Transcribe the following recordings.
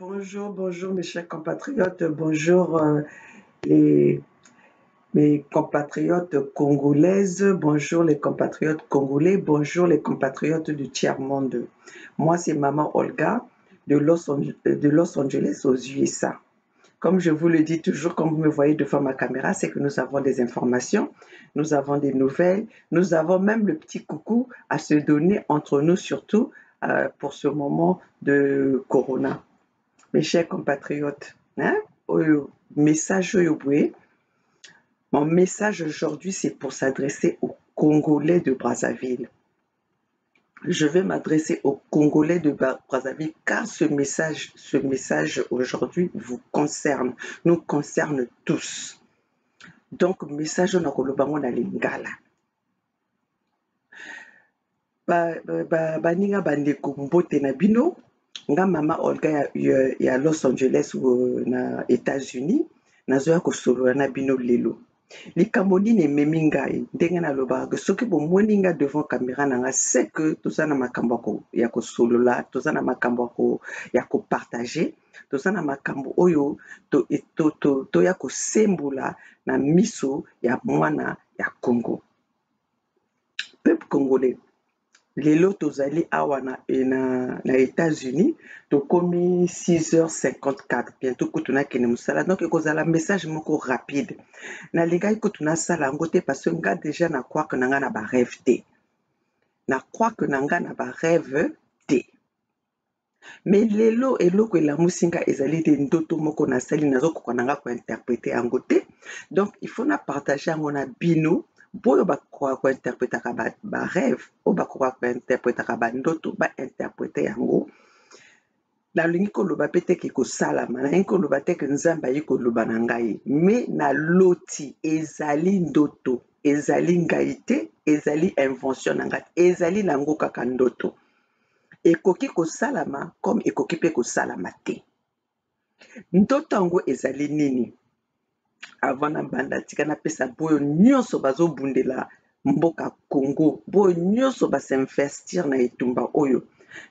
Bonjour, bonjour mes chers compatriotes, bonjour les, mes compatriotes congolaises, bonjour les compatriotes congolais, bonjour les compatriotes du tiers-monde. Moi, c'est Maman Olga de Los Angeles aux USA. Comme je vous le dis toujours, comme vous me voyez devant ma caméra, c'est que nous avons des informations, nous avons des nouvelles, nous avons même le petit coucou à se donner entre nous, surtout pour ce moment de Corona. Mes chers compatriotes, hein, message mon message aujourd'hui, c'est pour s'adresser aux Congolais de Brazzaville. Je vais m'adresser aux Congolais de Brazzaville car ce message aujourd'hui vous concerne, nous concerne tous. Donc, message na kolobango na lingala. Baninga bandeko mbote na bino, nga mama Olga ya Los Angeles na États-Unis, nazoya kosolola na bino lelo. Likambo nini ememi ngai ndenge nalobaka soki bomoni nga devant caméra na nga c'est que toza na makambo ya kosolola, toza na makambo ya kopartage, toza na makambo oyo toya kosembola na miso ya mwana ya Congo. Peuple congolais, lelo tozali awa na États-Unis, tokomi 6h54, bientôt kutuna kene musala, donc ekozala message moko rapide. Nalingai kutuna sala yango te parce que nga déjà na croire que nanga na ba rêve te. Na croire que nanga na ba rêve te. Mais lelo eloko elamusi nga ezali de ndoto moko nasali nazokoka nanga ko interpréter yango te. Donc il faut na partager yango na bino. Boyo bakoka kointerprétaka ba rêve o bakoka kointerprétaka ba ndoto ba interpréter yango nalingi koloba pe te ke kosalama nalingi koloba te ke nzambe ayi koloba na ngai me naloti ezali ndoto ezali ngai te ezali invention na ngai ezali nango kaka ndoto ekoki kosalama comme ekoki pe kosalama te. Ndoto yango ezali nini? Avant na banda tika napesa boyo nyonso bazobundela mboka Congo, boyo nyonso basinvestir na etumba oyo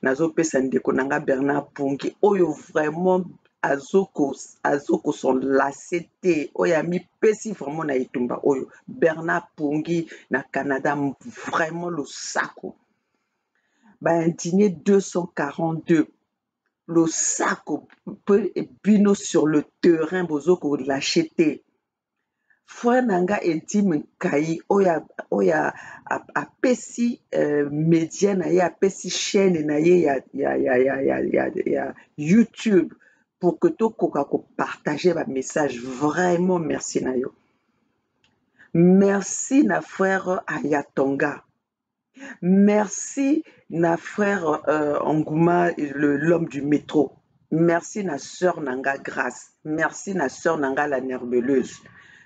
nazopesa ndeko nanga Bernard Pungi oyo vraiment azoko son lassé te oyo amipesi vraiment na etumba oyo Bernard Pungi na Canada vraiment le sako indigné 242 le sako bino sur le terrain bozoko l'acheter. Frère nanga intime kai oya apesi média na ye apesi chaîne na ye ya YouTube pour que tokoka ko partager ba message vraiment merci na yo. Merci na frère Ayatonga. Merci na frère Ngouma l'homme du métro. Merci na sœur nanga Grâce. Merci na sœur nanga la Nerbeleuse.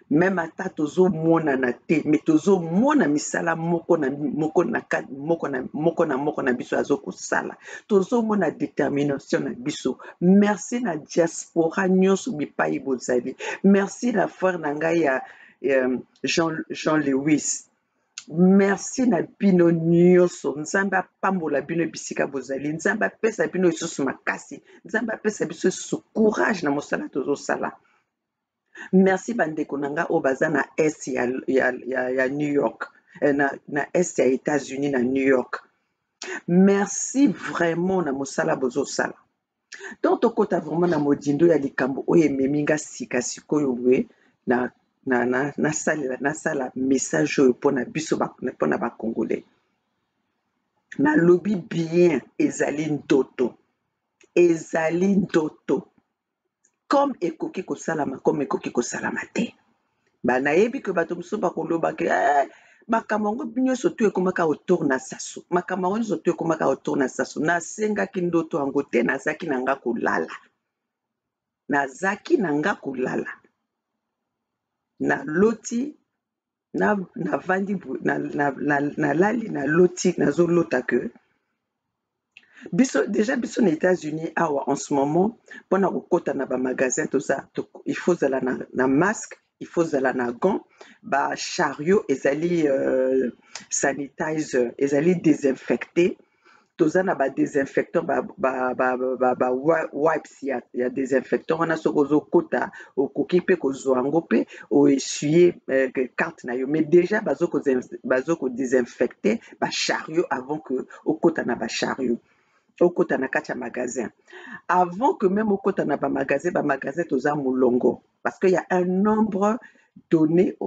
Même ata tozo mona na te mais tozo mona misala moko na biso azoko sala tozo mona détermination na biso. Merci na diaspora nyonso bipai bozali. Merci na frère nanga ya Jean Lewis. Merci na bino nyonso nzambe apambola bino bisika bozali nzambe apesa bino lisusu makasi nzambe apesa biso lisusu courage na mosala tozo sala. Merci bandeko nanga o baza na est ya New York na est ya États-Unis na New York. Merci vraiment na mosala bozo sala. Donc tokota vraiment na modindo ya likambo oyo ememi nga sika sikoyo we nasala message oyo mpona biso mpona bacongolais. Nalobi bien ezali ndoto comme ekoki kosalama comme ekoki kosalama te. Nayebi ke bato mosusu bakoloba ke makambo yango nyonso to ekomaka autour na saso makambo yango nyonso to ekomaka autour na saso. Nasengaki ndoto yango te nazaki nanga kolala naloti navandi nalali naloti nazolota ke biso na États-Unis awa en ce moment pona kokota na ba magasin tout ça il faut zala na masque il faut zala na gants ba chariot ezali sanitizer ezali désinfecté toza na désinfectant wipes ya désinfectant wana soki ozokota okoki mpe kozwa yango mpe oessuye carte na yo mais déjà bazokodésinfecte bachariot avant que okota na bachariot okota na kati ya magasin avant que même okota na bamagasin toza molongo parce que y a un nombre donné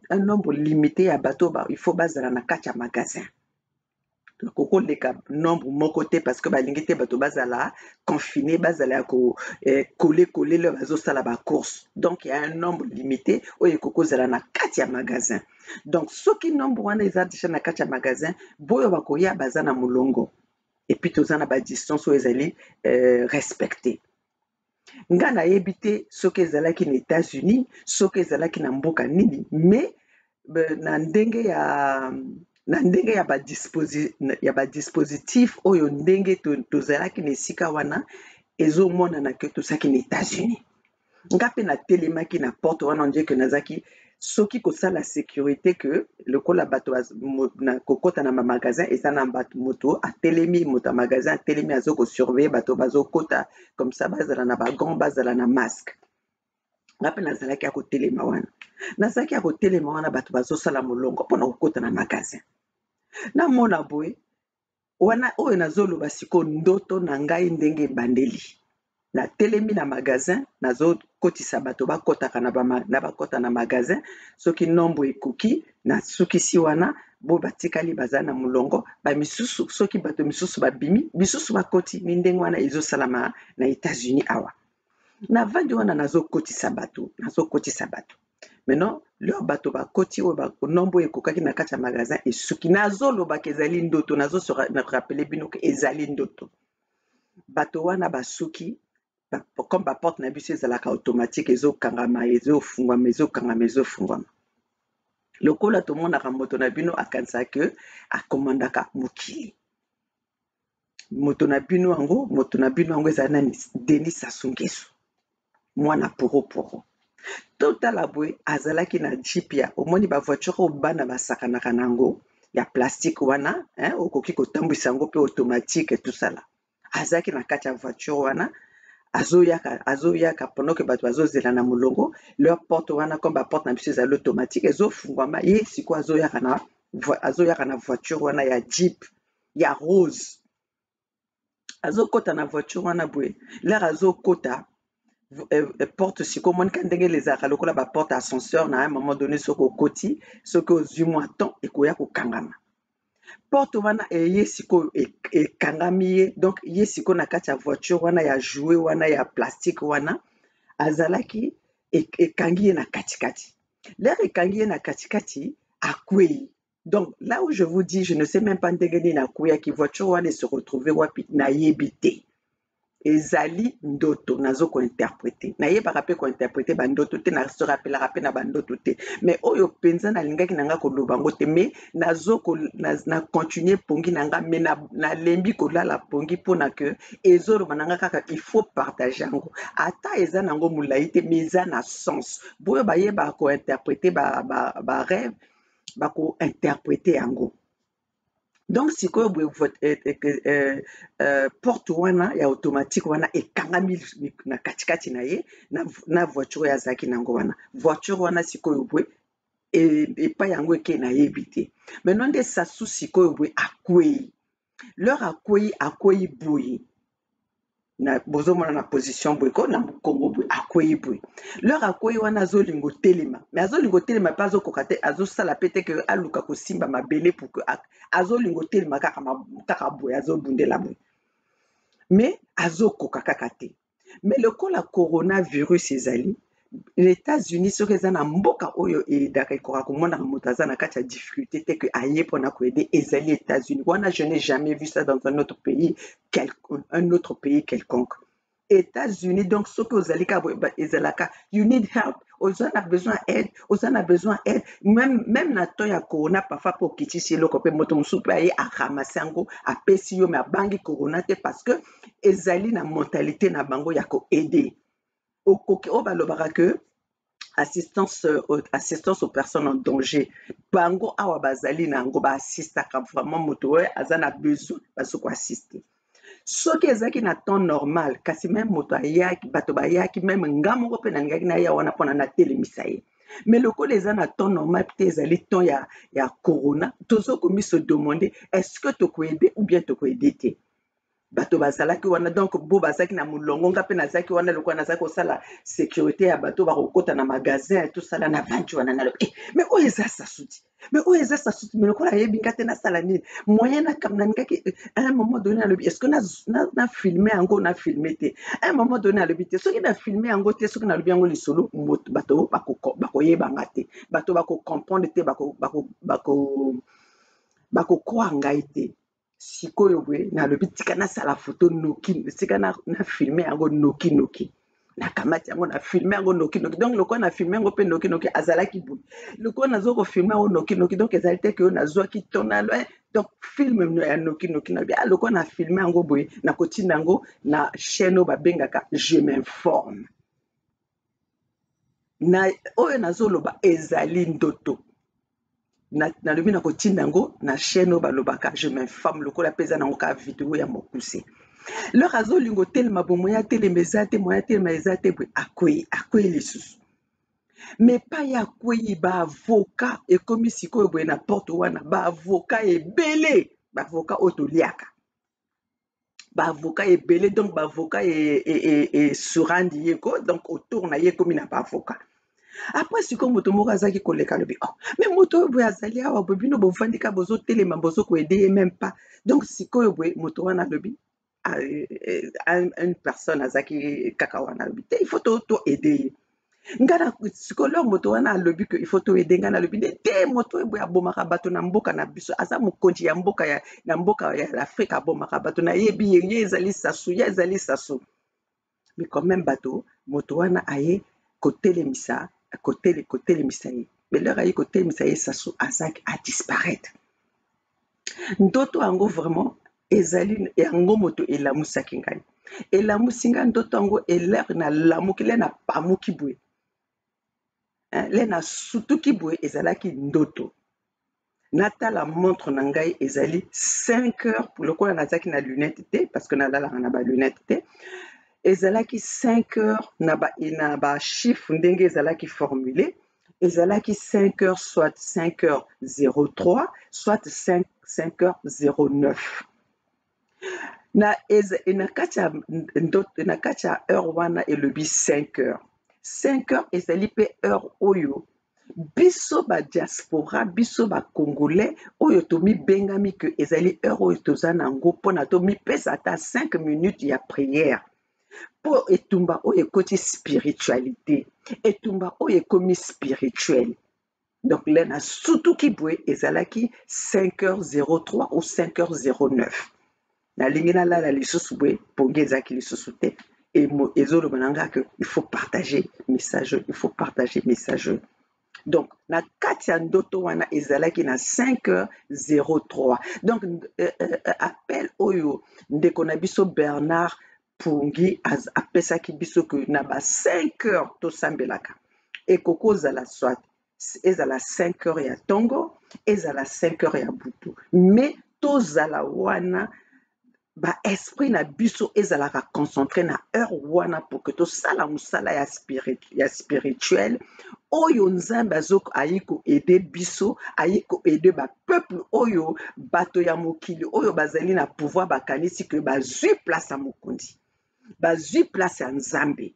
un nombre limité ya bato il faut bazala na kati ya magasin kokoleka nombre moko te parce que balingi te bato bazala confiné bazala ya koler le bazosala bacourse donc il y a un nombre limité oyo ekokozala na kati ya magasin donc soki nombre wana eza déjà na kati ya magasin boyo bakoya baza na molongo et puis toza na badistance oyo ezali respecté nga nayebi te soki ezalaki na États-Unis soki ezalaki na mboka nini mais na ndenge ya badispositif oyo ndenge tozalaki na esika wana ezomonana ke tozalaki na États-Unis nga mpe natelemaki na porte wana ondeke nazaki soki kosala sécurité ke lokola bato kokota na bamagasin eza na bato moto atelemi moto ya magasin atelemi azokosurveille bato bazokota comme ça bazala na bagant bazala na masque nga mpe nazalaki ya kotelema wana nazalaki ya kotelema wana bato bazosala molongo mpona kokota na magasin namona boye wana oyo nazoloba sikoyo ndoto na ngai ndenge ebandeli natelemi na magasin nazokotisa bato bakotaka na bakota na magasin soki nombre ekoki nasukisi wana bo batikali baza na molongo bamisusu soki bato misusu babimi misusu bakoti ni ndenge wana ezosalama na États-Unis awa navandi wana nazokotisa bato maintenant leo bato bakoti oyo nombre ekokaki na kati ya magasin esuki nazolobaka ezali ndoto nazorapele bino ke ezali ndoto bato wana basuki comme baporte na biso ezalaka automatique ezokangama ezofungwama lokola tomonaka moto na bino akanisaka ke akomandaka mokili moto na bino yango ezali nani Denis Sassou Nguesso mwana poroporo totala boye azalaki na jeep ya omoni bavoiture oyo bana basakanaka na yango ya plastique wana okoki kotambwisa yango mpe automatique etusala azalaki na kati ya voiture wana azoyaka pendant ke bato bazozela na molongo leur porte wana comme baporte na biso ezali automatique ezofungwama ye sikoyo azoyaka na voiture wana ya jeep ya rose azokota na voiture wana boye lere azokota porte sikoyo monika ndenge ezalaka lokola baporte ascenseur na un moment donné soki okoti soki ozwi mwa temps ekoya kokangama porte wana ye sikoyo ekangami ye donc ye sikoyo na kati ya voiture wana ya jouet wana ya plastique wana azalaki ekangi ye na katikati lere ekangi ye na katikati akwei donc là où je vous dis je ne sais même pas ndenge nini akweyaki voiture wana se retrouver wapi nayebi te ezali ndoto nazo kointerprete nayebaka mpe kointerprete bandoto te nasorapelaka mpe na bandoto te mais oyo mpenza nalingaki na nga koloba yango te mais na continue pongi na nga mais nalembi kolala pongi mpona ke ezoloba na nga kaka il faut partage yango ata eza nango molai te mais eza na sens boyo bayebaka kointerprete barêve bakointerprete yango donc sikoyo boye porte wana ya automatique wana ekangami na katikati na ye na voiture oyo azalaki nango wana voiture wana sikoyo boye epai yango eke nayebi te maintenant nde Sassou sikoyo boye akwei leur akwei boye bozomona na position boye ko na Congo boye akwei boye leur akwei wana azolinga otelema mais azolinga otelema mpe azokoka te azosala pe te ke aluka kosimba mabele pour que azolinga otelema kaka boye azobundela boye mais azokoka kaka te mais lokola coronavirus ezali les États-Unis soki eza na mboka oyo eyedaka ekoka komonaka moto aza na kati ya difficulté te ke aye mpona koyede ezali États-Unis wana je n'ai jamais vu ça dans un autre pays quelconque États-Unis donc soki ozali ka ezalaka you need help oza na besoin aide même na temps ya corona parfois mpe okitisi eloko mpe moto mosusu mpe aye aramase yango apesi yo me abangi corona te parce que ezali na mentalité na bango ya koede okoki oyo balobaka ke assistance aux personnes en danger. Bango awa bazali nango ba assistaka vraiment moto oyo aza na besoin bazoko assister. Soki ezalaki na temps normal kasi même moto ayaki bato bayaki même nga moko mpe nalingaki naya wana mpona natelemisa ye. Mais lokola eza na temps normal te ezali temps ya corona tozokomi se demander est-ce que tokoyede ou bien tokoyede te. Bato bazalaki wana donc bo bazalaki na molongo nga mpe nazalaki wana lokola nazalaki kosala sécurité ya bato bakokota na magasin tosala na vandi wana nalobi mais oyo eza sasuti mais oyo eza sasuti mais lokola ayebi nga te nasala nini moyen naningaki à un moment donné nalobi est ce que na filme yango na filme te à un moment donné nalobi te soki na filme yango te soki nalobi yango lisolo bato bakoyebanga te bato bakocomprendre te bakokroire ngai te. Sikoyo boye nalobi tika nasala foto noki tika na filme yango noki nakamati yango na filme yango noki donc lokola na filme yango mpe noki azalaki boye lokola nazoko filme yango noki donc ezali te ke oyo nazwaki tonalo donc film ya noki nalobi lokola na filme yango boye nakotinda yango na chaîne oyo babengaka je m'informe na oyo nazoloba ezali ndoto. Nalobi nakotinda yango na chaîne oyo balobaka je m'informe lokola mpe eza nango kaka video ya mokuse lor azolinga otelema bo moya telema eza te moya telema eza te boye akwei lisusu mais epai ya akwei baavoka ekomi sikoyo boye na porte wana baavoka ebele baavoka oyo toliaka baavoka ebele donc baavoka esurandi ye ko donc autour na ye ekomi na baavoka. Après sikoyo moto moko azalaki koleka lobi mais moto oyo boye azali awa boye bino bovandi ka bozotelema bozokoyede ye même pas donc sikoyo boye moto wana alobi une personne azalaki kaka wana alobi te il faut toede ye nga na sikoyo lor moto wana alobi ke il faut toede nga nalobi te moto oyo boye abomaka bato na mboka na biso aza mokonzi ya mboka na mboka ya l'Afrique abomaka bato nayebi ye ezali sasu mais quand même bato moto wana aye kotelemisa ye mais lor aye kotelemisa ye sasu azaki adisparaître ndoto yango vraiment ezali yango moto elamusaki ngai elamusi ngai ndoto yango elere nalamuki le napamuki boye le nasutuki boye ezalaki ndoto natala montre na ngai ezali 5 heures lokola nazalaki na lunette te parce que nalalaka na balunette te ezalaki 5 heures na bachiffre ndenge ezalaki formulé ezalaki 5 heures soit 5 heures 03 soit 5 heures 09 na kati ya heure wana elobi 5 heures 5 heures ezali mpe heure oyo biso badiaspora biso bacongolais oyo tomibengami ke ezali heure oyo toza nango mpona tomipesa ata 5 minutes ya prière po etumba oyo ekoti spiritualité etumba oyo ekomi spirituel donc le nasutuki boye ezalaki 5 heures 03 ou 5 heures 09 nalingi nalala lisusu boye pongi ezalaki lisusu te ezoloba na nga ke il faut partager message donc na kati ya ndoto wana ezalaki na 5 heures 03 donc appel oyo ndeko na biso Bernard Pungi apesaki biso ke na ba 5 heures tosambelaka ekoko ozala soit ezala 5 heures ya ntongo ezala 5 heures ya butu mais tozala wana baesprit na biso ezalaka concentré na heure wana pour que tosala mosala ya spirituel oyo nzambe ayi koede biso ayi koede bapeuple oyo bato ya mokili oyo bazali na pouvoir bakanisi ke bazwi place ya mokonzi bazwi place ya nzambe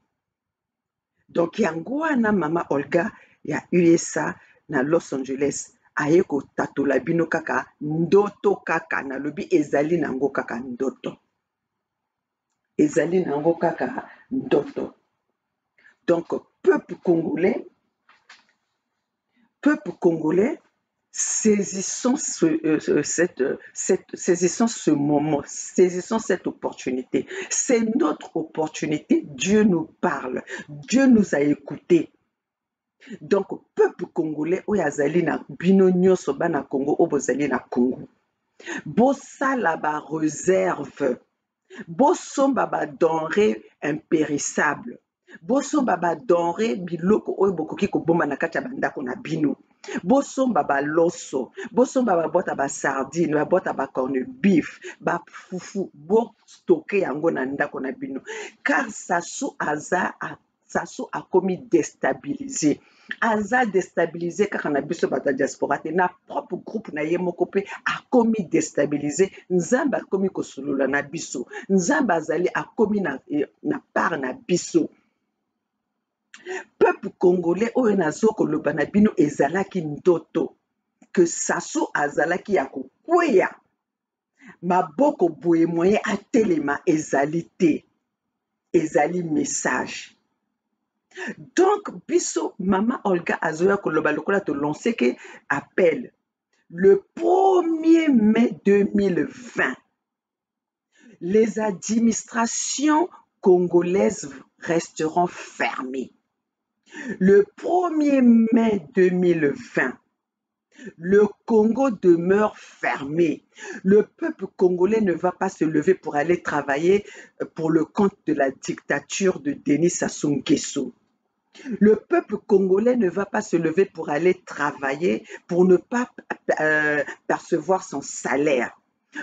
donc yango wana mama Olga ya USA na Los Angeles aye kotatola bino kaka ndoto kaka nalobi ezali nango kaka ndoto donc peuple congolais saisissons ce moment, saisissons cette opportunité. C'est notre opportunité. Dieu nous parle. Dieu nous a écoutés. Donc, peuple congolais, oyazali na bino nyonso bana Congo, obozali na Congo. Bosala ba réserve. Bosomba ba denrée impérissable. bosomba badenre biloko oyo bokoki kobomba na kati ya bandako na bino, bosomba baloso, bosomba baboîte ya basardine, baboîte ya bacorne beef, bafufu, bostoke yango na ndako na bino, car Sassou akomi déstabilisé. Aza déstabilisé kaka na biso bato ya diaspora te, na propre groupe na ye moko mpe akomi déstabilisé. Nzambe akomi kosolola na biso, nzambe azali akomi na part na biso. Peuple congolais oyo nazo koloba na bino ezalaki ndoto que Sassou azalaki ya kokweya maboko boye moyen atelema, ezali te, ezali message. Donc biso mama Olga azoya koloba lokola to lancer que appel le 1er mai 2020, les administrations congolaises resteront fermées. Le 1er mai 2020, le Congo demeure fermé. Le peuple congolais ne va pas se lever pour aller travailler pour le compte de la dictature de Denis Sassou Nguesso. Le peuple congolais ne va pas se lever pour aller travailler, pour ne pas percevoir son salaire.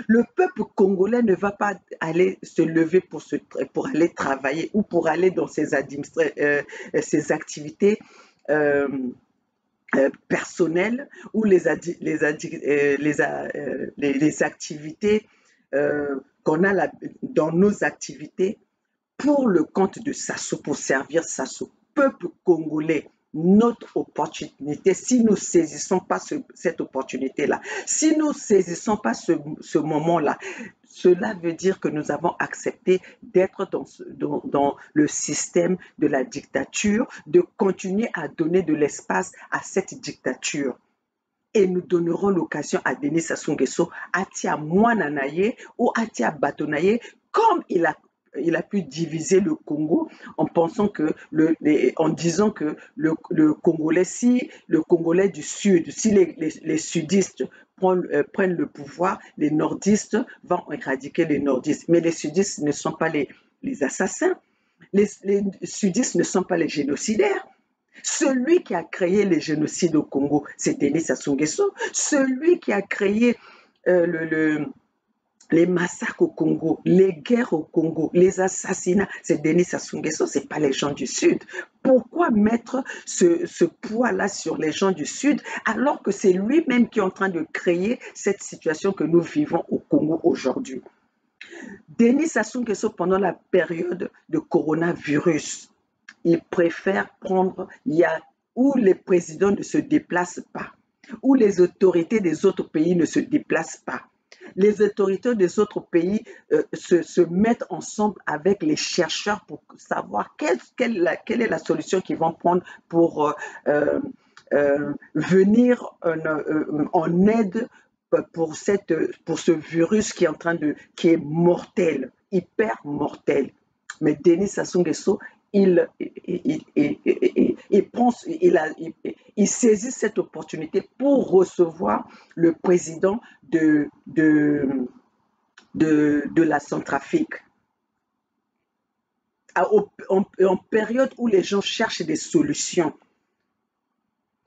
Le peuple congolais ne va pas aller se lever pour aller travailler ou pour aller dans ses activités personnelles ou les activités qu'on a dans nos activités pour le compte de Sassou, pour servir Sassou. Peuple congolais, notre opportunité, si nous ne saisissons pas cette opportunité-là, si nous ne saisissons pas ce moment-là, cela veut dire que nous avons accepté d'être dans le système de la dictature, de continuer à donner de l'espace à cette dictature. Et nous donnerons l'occasion à Denis Sassou Nguesso, Atia Mwananaye ou Atia Batonaye, comme il a pu diviser le Congo en pensant que en disant que le Congolais, si le Congolais du Sud, si les sudistes prennent le pouvoir, les nordistes vont éradiquer les nordistes. Mais les sudistes ne sont pas les assassins. Les sudistes ne sont pas les génocidaires. Celui qui a créé les génocides au Congo, c'est Denis Sassou Nguesso. Celui qui a créé les massacres au Congo, les guerres au Congo, les assassinats, c'est Denis Sassou Nguesso, ce n'est pas les gens du Sud. Pourquoi mettre ce poids-là sur les gens du Sud alors que c'est lui-même qui est en train de créer cette situation que nous vivons au Congo aujourd'hui? Denis Sassou Nguesso, pendant la période de coronavirus, il préfère prendre où les présidents ne se déplacent pas, où les autorités des autres pays ne se déplacent pas. Les autorités des autres pays se mettent ensemble avec les chercheurs pour savoir quelle est la solution qu'ils vont prendre pour venir en aide pour ce virus qui est mortel, hyper mortel. Mais Denis Sassou Nguesso, il saisit cette opportunité pour recevoir le président de la Centrafrique. En période où les gens cherchent des solutions.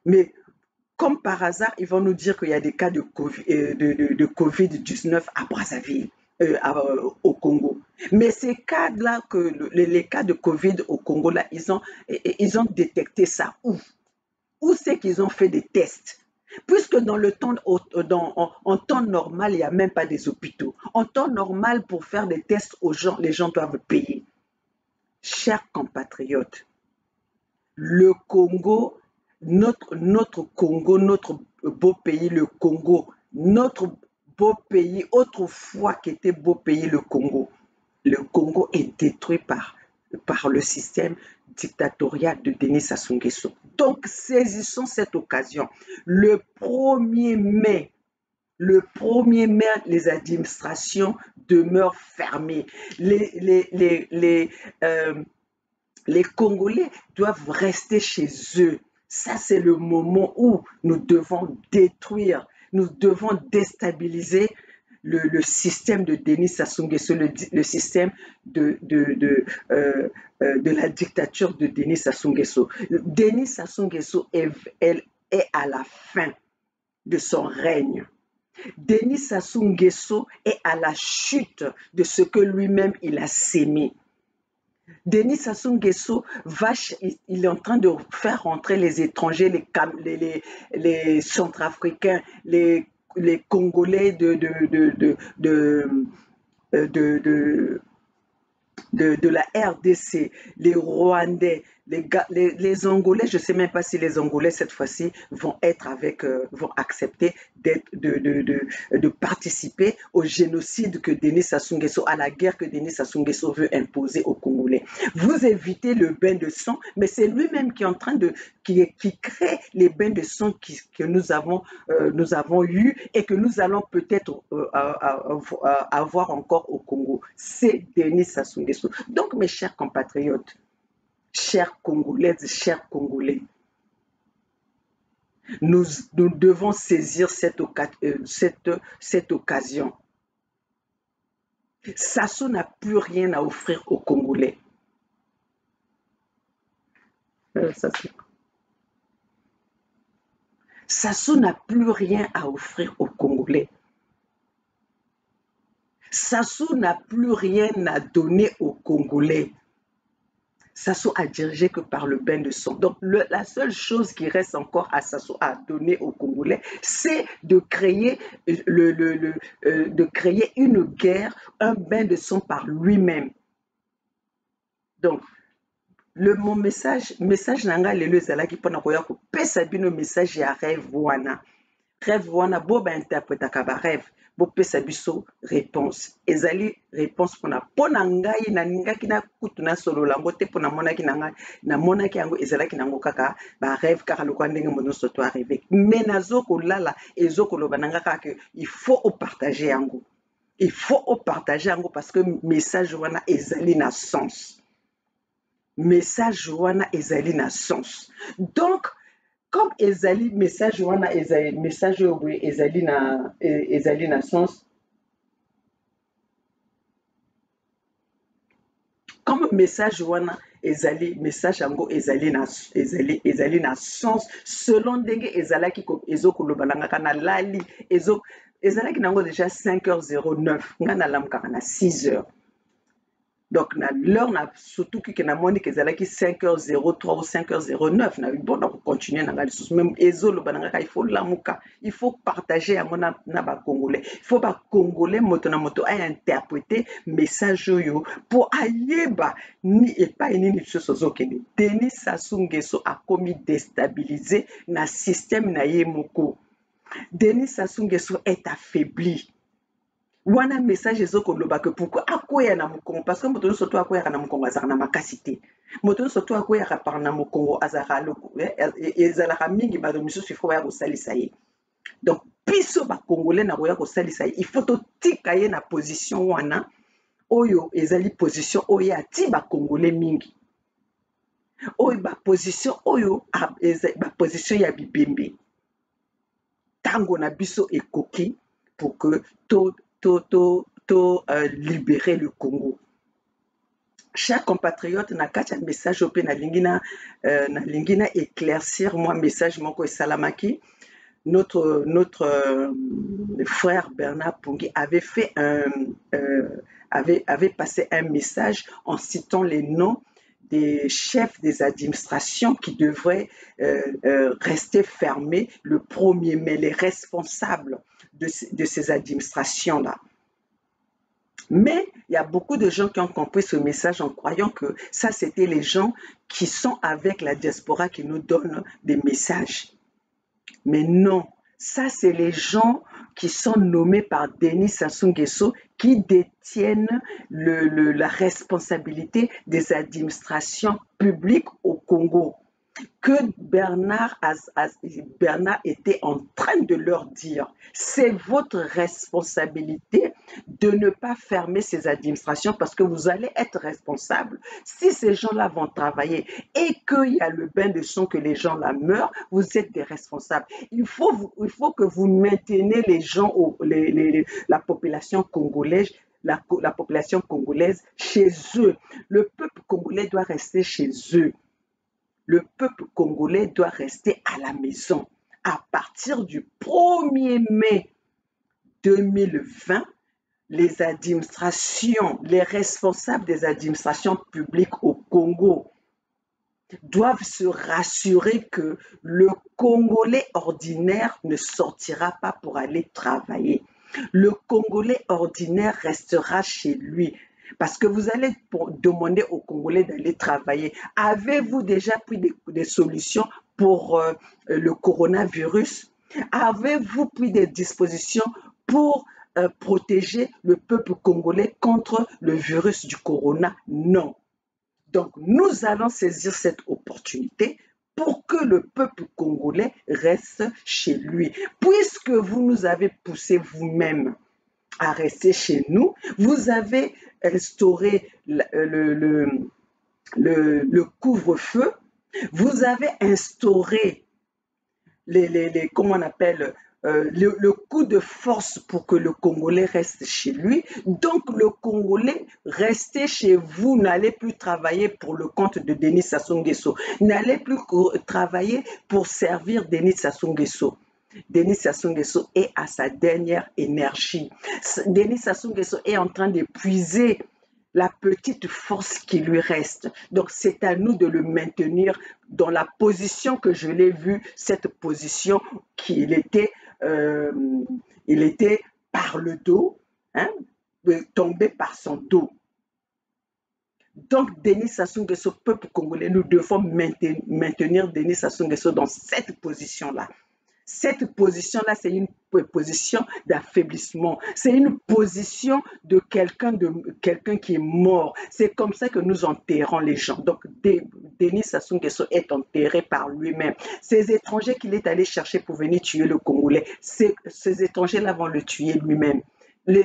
Mais comme par hasard, ils vont nous dire qu'il y a des cas de Covid-19 à Brazzaville. Au Congo. Mais ces cas-là, les cas de Covid au Congo, là, ils ont détecté ça où? Où c'est qu'ils ont fait des tests? Puisque dans le temps, en temps normal, il n'y a même pas des hôpitaux. En temps normal, pour faire des tests aux gens, les gens doivent payer. Chers compatriotes, le Congo, notre Congo, notre beau pays, le Congo, notre beau pays, autrefois qui était beau pays, le Congo. Le Congo est détruit par le système dictatorial de Denis Sassou Nguesso. Donc, saisissons cette occasion. Le 1er mai, les administrations demeurent fermées. Les Congolais doivent rester chez eux. Ça, c'est le moment où nous devons détruire, nous devons déstabiliser le système de Denis Sassou Nguesso, le système de la dictature de Denis Sassou Nguesso. Denis Sassou Nguesso est à la fin de son règne. Denis Sassou Nguesso est à la chute de ce que lui-même il a sémé. Denis Sassou Nguesso, il est en train de faire rentrer les étrangers, les Centrafricains, les Congolais de la RDC, les Rwandais, les Angolais, je ne sais même pas si les Angolais cette fois-ci vont accepter de participer au génocide que Denis Sassou Nguesso, à la guerre que Denis Sassou Nguesso veut imposer aux Congolais. Vous évitez le bain de sang, mais c'est lui-même qui est en train qui crée les bains de sang que nous avons eu et que nous allons peut-être avoir encore au Congo. C'est Denis Sassou Nguesso. Donc, mes chers compatriotes, chères Congolaises, chers Congolais, nous devons saisir cette occasion. Sassou n'a plus rien à offrir aux Congolais. Sassou n'a plus rien à offrir aux Congolais. Sassou n'a plus rien à donner aux Congolais. Sassou a dirigé que par le bain de sang. Donc, la seule chose qui reste encore à Sassou à donner aux Congolais, c'est de créer une guerre, un bain de sang par lui-même. Donc, mon message nanga lelo ezalaki mpona koya kopesa bino message ya rêve wana. Rêve wana bo ba interprétaka ba rêve. Bopesa biso réponse. Ezali réponse pona ngai nalingaki na kutu na solo lango te pona monaki na ngai na monaki yango ezalaki nango kaka ba rêve kaka lokwa ndenge mono soto a rêver. Mais nazoko lala ezoko loba nanga kaka il faut partager yango. Il faut partager yango parce que message wana ezali na sens. Message wana ezali na sens. Donc comme ezali message wana ezali message oyo ezali na sens. Comme message wana ezali message yango ezali na sens selon ndenge ezalaki ezokoloba nanga na lali ezalaki nango déjà 5h09 nga nalamukaka na 6h. Donc, l'heure, surtout que na moni que ezalaki 5h03 ou 5h09, na bon na continuer na ngali sous même ezolo bananga il faut lamuka, il faut partager yango na ba Congolais. Il faut ba Congolais moto na moto a interpréter message yo pour ayeba ni epa ni soso kende. Denis Sassou Nguesso a commis déstabiliser na système na ye moko. Denis Sassou Nguesso est affaibli. Wana message ezokoloba que pourquoi akoya na mokongo parce que moto surtout akoya na mokongo azaka na makasité moto surtout akoya par na mokongo azaka loko ezalaka mingi ba misusu il faut ya kosalisa ye. Donc biso ba congolais na koya kosalisa ye il faut totika ye na position wana oyo ezali position oyo ati ba congolais mingi oyo ba position oyo ba position ya bibembe tango na biso ekoki pour que libérer le Congo. Chers compatriotes, na kati message ope na lingina éclaircir moi message moko esalamaki. Notre frère Bernard Pungui avait passé un message en citant les noms des chefs des administrations qui devraient rester fermés le 1er mai, les responsables de ces administrations-là. Mais il y a beaucoup de gens qui ont compris ce message en croyant que ça, c'était les gens qui sont avec la diaspora qui nous donnent des messages. Mais non, ça, c'est les gens qui sont nommés par Denis Sassou Nguesso qui détiennent la responsabilité des administrations publiques au Congo. que Bernard était en train de leur dire, c'est votre responsabilité de ne pas fermer ces administrations parce que vous allez être responsable. Si ces gens-là vont travailler et qu'il y a le bain de sang, que les gens là meurent, vous êtes des responsables. Il faut que vous maintenez les gens, la population congolaise, la population congolaise chez eux. Le peuple congolais doit rester chez eux. Le peuple congolais doit rester à la maison. À partir du 1er mai 2020, les administrations, les responsables des administrations publiques au Congo doivent se rassurer que le Congolais ordinaire ne sortira pas pour aller travailler. Le Congolais ordinaire restera chez lui. Parce que vous allez demander aux Congolais d'aller travailler. Avez-vous déjà pris des solutions pour le coronavirus? Avez-vous pris des dispositions pour protéger le peuple congolais contre le virus du corona? Non. Donc, nous allons saisir cette opportunité pour que le peuple congolais reste chez lui. Puisque vous nous avez poussé vous-même à rester chez nous, vous avez instauré le couvre-feu, vous avez instauré comment on appelle, le coup de force pour que le Congolais reste chez lui. Donc, le Congolais, restez chez vous, n'allez plus travailler pour le compte de Denis Sassou Nguesso, n'allez plus travailler pour servir Denis Sassou Nguesso. Denis Sassou Nguesso est à sa dernière énergie. Denis Sassou Nguesso est en train d'épuiser la petite force qui lui reste. Donc, c'est à nous de le maintenir dans la position que je l'ai vu, cette position qu'il était, il était par le dos, hein, tombé par son dos. Donc, Denis Sassou Nguesso, peuple congolais, nous devons maintenir Denis Sassou Nguesso dans cette position-là. Cette position-là, c'est une position d'affaiblissement. C'est une position de quelqu'un qui est mort. C'est comme ça que nous enterrons les gens. Donc, Denis Sassou Nguesso est enterré par lui-même. Ces étrangers qu'il est allé chercher pour venir tuer le Congolais, ces étrangers-là vont le tuer lui-même.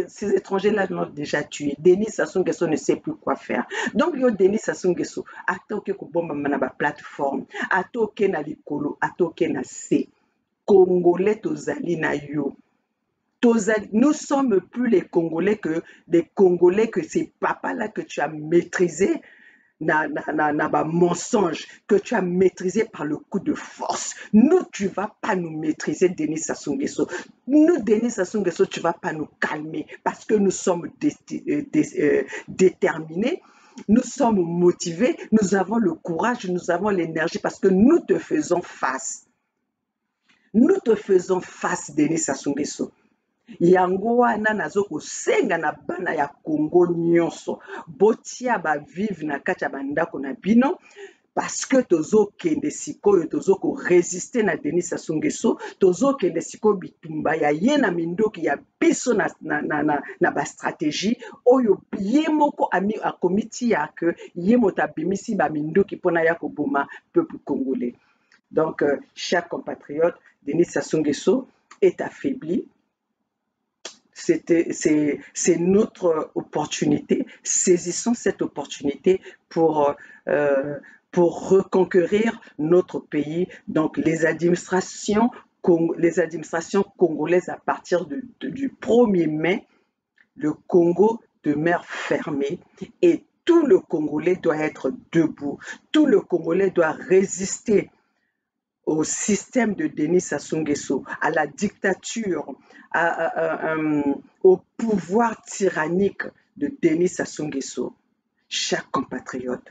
Ces étrangers-là l'ont déjà tué. Denis Sassou Nguesso ne sait plus quoi faire. Donc, yo Denis Sassou Nguesso, atoke kobomba na ba plateforme, atoke na likolo, atoke na se. Congolais tozali na yo. Nous sommes plus les Congolais que ces papas-là que tu as maîtrisés na mensonge, que tu as maîtrisé par le coup de force. Nous, tu ne vas pas nous maîtriser, Denis Sassou Nguesso. Nous, Denis Sassou Nguesso, tu ne vas pas nous calmer parce que nous sommes déterminés. Nous sommes motivés, nous avons le courage, nous avons l'énergie parce que nous te faisons face. Nous te faisons face, Denis Sassou Nguesso. Yango wana nazo kosenga na bana ya Congo nyonso botia ba vive na kati ya bandako na bino parce que tozo kende sikoyo tozo ko résister na Denis Sassou Nguesso, tozo kende sikoyo bitumba ya ye na mindoki ya biso na ba stratégie oyo ye moko akomiti ya que ye moto abimisi ba mindoki pona ya koboma peuple congolais. Donc, chers compatriotes, Denis Sassou Nguesso est affaibli. C'est notre opportunité. Saisissons cette opportunité pour reconquérir notre pays. Donc, les administrations congolaises, à partir du 1er mai, le Congo demeure fermé et tout le Congolais doit être debout. Tout le Congolais doit résister au système de Denis Sassou Nguesso, à la dictature, au pouvoir tyrannique de Denis Sassou Nguesso. Chers compatriotes,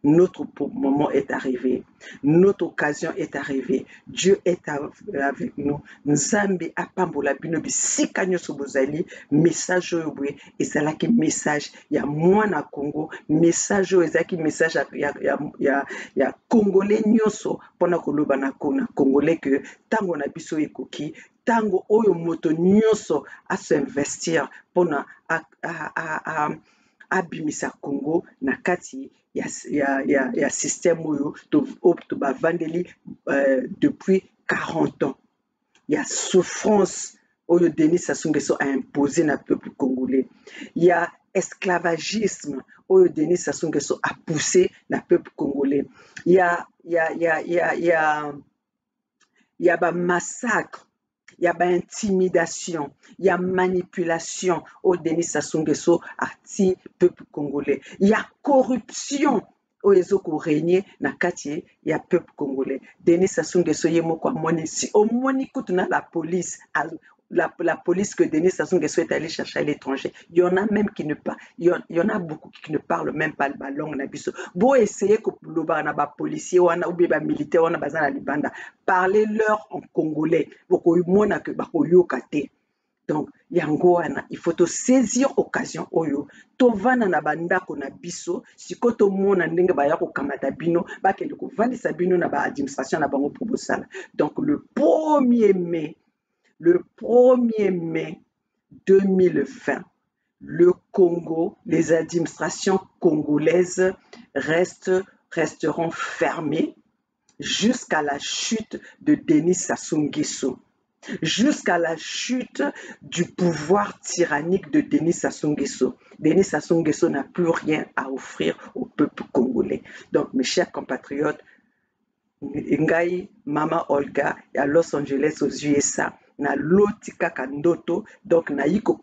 notre moment est arrivé, notre occasion est arrivée, Dieu est avec nous. Nzambe apambola bino bisika nyonso bozali, message oyo boye ezalaki message ya mwana Congo, message oyo ezalaki message ya Congolais nyonso mpona koloba na Congolais que tango na biso ekoki, tango oyo moto nyonso a s'investir mpona abimisa Congo na kati ya système oyo to bavandeli depuis 40 ans. Il y a souffrance oyo Denis Sassou Nguesso a imposé na peuple congolais. Il y a esclavagisme oyo Denis Sassou Nguesso a poussé na peuple congolais. Il y a massacre, il y a intimidation, il y a manipulation au Denis Sassou Nguesso a ti peuple congolais. Il y a corruption au ezoko régner na kati ya peuple congolais. Denis Sassou Nguesso yemoko amoni si omoni kutuna la police la police que Denis Sassou Nguesso est allé chercher à l'étranger. Il y en a même qui ne parlent, il y en a beaucoup qui ne parlent même pas la langue na biso. Bo essayer que le ba policier ou ba militaire wana bazana libanda parler leur en congolais. Boko mona que bako yokate. Donc yango wana il faut to saisir occasion oyo tovana na bandako na biso siko to mona ndenge ba ya ko kamata bino ba kende ko vandisa bino na ba administration na bango pour bosala. Donc le 1er mai 2020, le Congo, les administrations congolaises resteront fermées jusqu'à la chute de Denis Sassou Nguesso, jusqu'à la chute du pouvoir tyrannique de Denis Sassou Nguesso. Denis Sassou Nguesso n'a plus rien à offrir au peuple congolais. Donc, mes chers compatriotes, ngai Mama Olga à Los Angeles aux USA na loti kaka ndoto, donc naiko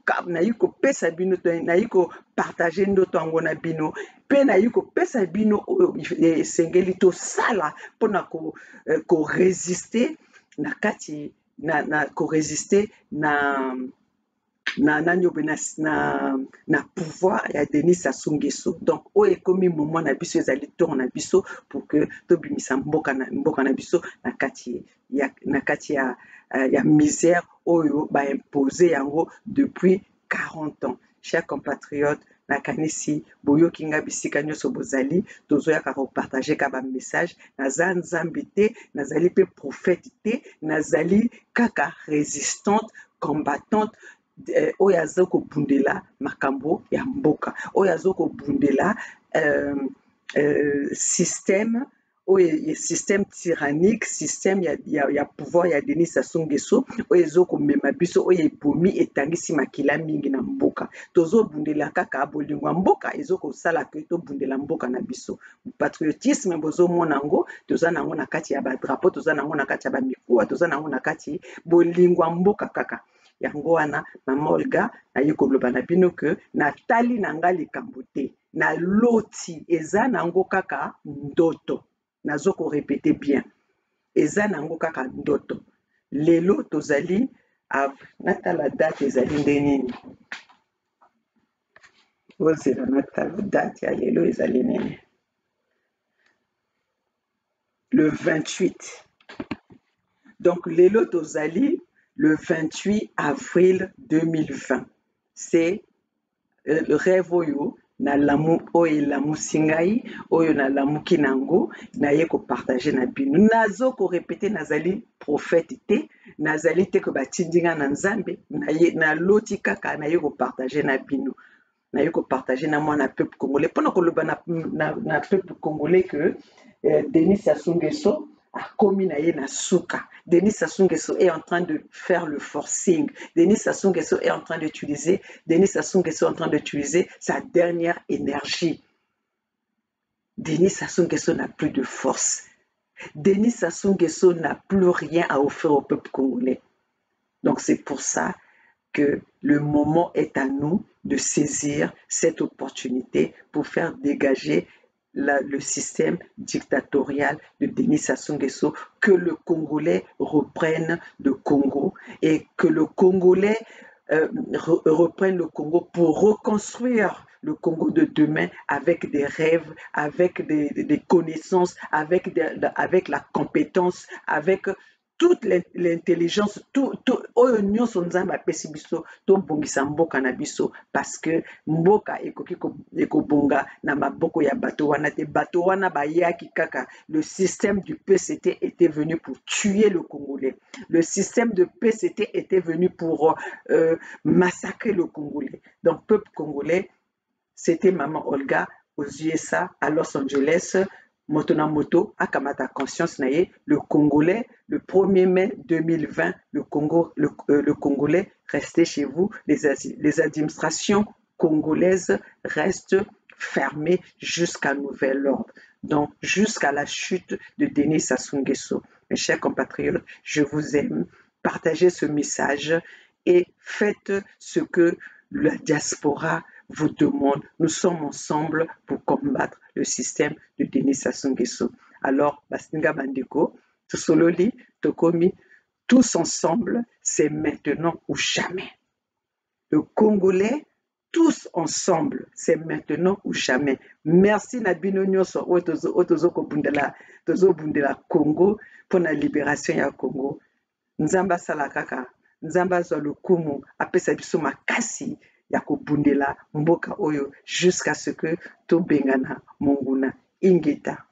pesa bino naiko partager ndoto yango na bino pe naiko pesa bino sengeli to sala pona ko résister na kati ko résister na pouvoir ya Denis Sassou Nguesso. Donc oyo ekomi moment na biso ezali tour na biso pour que tobimisa mboka na biso na kati ya misère oyo ba imposer yango depuis 40 ans. Chers compatriotes, nakanisi boyoki nga bisika nyonso bozali tozoyaka kopartage ka ba message naza nzambe te nazali pe prophète te nazali kaka résistante combattante oyo aza kobundela makambo ya mboka oyo aza kobundela système tyrannique, système ya pouvoir ya Denis Sassou Nguesso oyo ezokomema biso oyo ebomi etangisi makila mingi na mboka tozobundela kaka bolingo mboka ezokosala ke tobundela mboka na biso. Patriotisme bozomona ngo toza nango na kati ya badrapeau, toza nango na kati ya bamikuwa, toza nango na kati bolingo mboka kaka. Yango wana Mama Olga naye koloba na bino ke natali na nga likambo te na loti eza nango kaka ndoto. Nazo ko répéter bien eza nango kaka ndoto. Lelo tozali natala date ezali ndenini ozela natala date ya lelo ezali nini le 28. Donc lelo tozali le 28 avril 2020. C'est le rêve oyo na lamu oyo lamu singai oyo na lamu kinango na ye ko partager na bino nazo ko répéter nazali prophète te nazali te ko batindinga na nzambe na loti kaka na ye ko partager na bino na ye ko partager na mwana peuple congolais pona ko loba na peuple congolais que Denis Sassou Nguesso a commis na ye na suka. Denis Sassou Nguesso est en train de faire le forcing. Denis Sassou Nguesso est en train d'utiliser sa dernière énergie. Denis Sassou Nguesso n'a plus de force. Denis Sassou Nguesso n'a plus rien à offrir au peuple congolais. Donc c'est pour ça que le moment est à nous de saisir cette opportunité pour faire dégager le système dictatorial de Denis Sassou Nguesso, que le Congolais reprenne le Congo et que le Congolais reprenne le Congo pour reconstruire le Congo de demain avec des rêves, avec des connaissances, avec la compétence, avec toute l'intelligence, oyo nyonso nzambe apesi biso tobongisa mboka na biso parce que mboka ekobonga na maboko ya bato wana te bato wana bayaki kaka. Le système du PCT était venu pour tuer le Congolais. Le système de PCT était venu pour massacrer le Congolais. Donc peuple congolais, c'était Maman Olga aux USA, à Los Angeles. Moto na moto, akamata conscience naye, le Congolais, le 1er mai 2020, le Congolais, restez chez vous. Les administrations congolaises restent fermées jusqu'à nouvel ordre. Donc, jusqu'à la chute de Denis Sassou Nguesso. Mes chers compatriotes, je vous aime. Partagez ce message et faites ce que la diaspora vous demande. Nous sommes ensemble pour combattre le système de Denis Sassou Nguesso. Alors, Basinga Bandeko, Tosololi, Tokomi, tous ensemble, c'est maintenant ou jamais. Le Congolais, tous ensemble, c'est maintenant ou jamais. Merci Nabino Nyoso, Otozo Bundela Congo, pour la libération ya Congo. Nzamba Salakaka, Nzamba Zolukumu, apesa biso makasi ya kobundela mboka oyo jusqu'à ce que tobengana monguna ingeta.